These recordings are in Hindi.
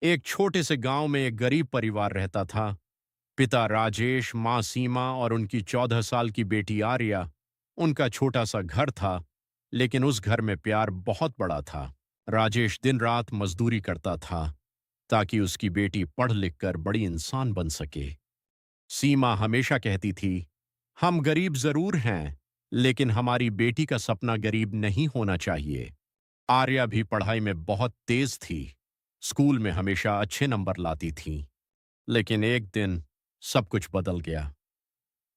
एक छोटे से गांव में एक गरीब परिवार रहता था। पिता राजेश, माँ सीमा और उनकी 14 साल की बेटी आर्या। उनका छोटा सा घर था, लेकिन उस घर में प्यार बहुत बड़ा था। राजेश दिन रात मजदूरी करता था ताकि उसकी बेटी पढ़ लिख कर बड़ी इंसान बन सके। सीमा हमेशा कहती थी, हम गरीब जरूर हैं, लेकिन हमारी बेटी का सपना गरीब नहीं होना चाहिए। आर्या भी पढ़ाई में बहुत तेज थी। स्कूल में हमेशा अच्छे नंबर लाती थी। लेकिन एक दिन सब कुछ बदल गया।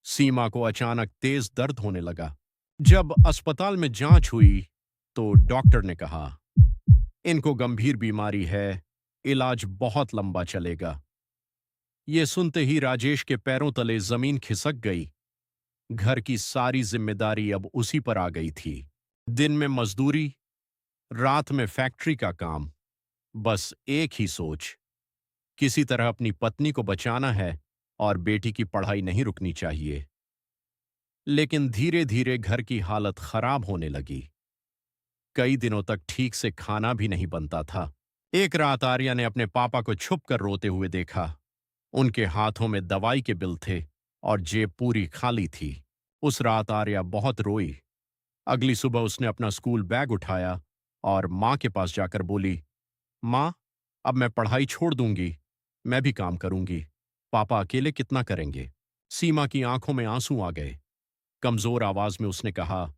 सीमा को अचानक तेज दर्द होने लगा। जब अस्पताल में जांच हुई तो डॉक्टर ने कहा, इनको गंभीर बीमारी है, इलाज बहुत लंबा चलेगा। ये सुनते ही राजेश के पैरों तले जमीन खिसक गई। घर की सारी जिम्मेदारी अब उसी पर आ गई थी। दिन में मजदूरी, रात में फैक्ट्री का काम। बस एक ही सोच, किसी तरह अपनी पत्नी को बचाना है और बेटी की पढ़ाई नहीं रुकनी चाहिए। लेकिन धीरे धीरे घर की हालत खराब होने लगी। कई दिनों तक ठीक से खाना भी नहीं बनता था। एक रात आर्या ने अपने पापा को छुप कर रोते हुए देखा। उनके हाथों में दवाई के बिल थे और जेब पूरी खाली थी। उस रात आर्या बहुत रोई। अगली सुबह उसने अपना स्कूल बैग उठाया और माँ के पास जाकर बोली, माँ, अब मैं पढ़ाई छोड़ दूंगी, मैं भी काम करूंगी। पापा अकेले कितना करेंगे? सीमा की आंखों में आंसू आ गए। कमजोर आवाज में उसने कहा,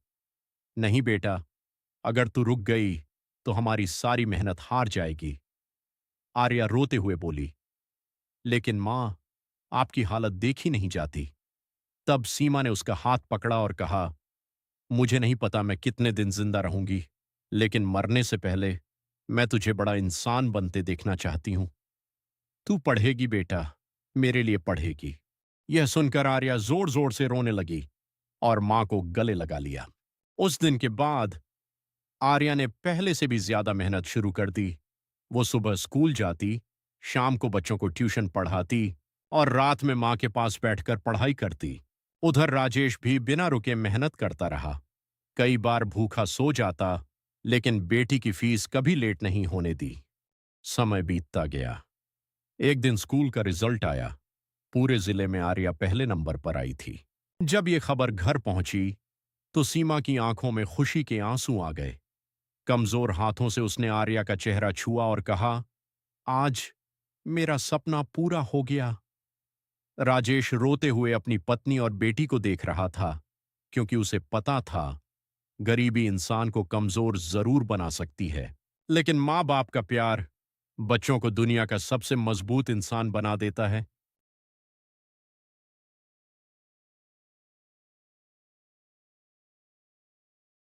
नहीं बेटा, अगर तू रुक गई तो हमारी सारी मेहनत हार जाएगी। आर्या रोते हुए बोली, लेकिन माँ, आपकी हालत देखी नहीं जाती। तब सीमा ने उसका हाथ पकड़ा और कहा, मुझे नहीं पता मैं कितने दिन जिंदा रहूंगी, लेकिन मरने से पहले मैं तुझे बड़ा इंसान बनते देखना चाहती हूं। तू पढ़ेगी बेटा, मेरे लिए पढ़ेगी। यह सुनकर आर्या जोर जोर से रोने लगी और मां को गले लगा लिया। उस दिन के बाद आर्या ने पहले से भी ज्यादा मेहनत शुरू कर दी। वो सुबह स्कूल जाती, शाम को बच्चों को ट्यूशन पढ़ाती और रात में मां के पास बैठकर पढ़ाई करती। उधर राजेश भी बिना रुके मेहनत करता रहा। कई बार भूखा सो जाता, लेकिन बेटी की फीस कभी लेट नहीं होने दी। समय बीतता गया। एक दिन स्कूल का रिजल्ट आया। पूरे जिले में आर्या पहले नंबर पर आई थी। जब ये खबर घर पहुंची तो सीमा की आंखों में खुशी के आंसू आ गए। कमजोर हाथों से उसने आर्या का चेहरा छुआ और कहा, आज मेरा सपना पूरा हो गया। राजेश रोते हुए अपनी पत्नी और बेटी को देख रहा था, क्योंकि उसे पता था गरीबी इंसान को कमजोर जरूर बना सकती है, लेकिन माँ बाप का प्यार बच्चों को दुनिया का सबसे मजबूत इंसान बना देता है।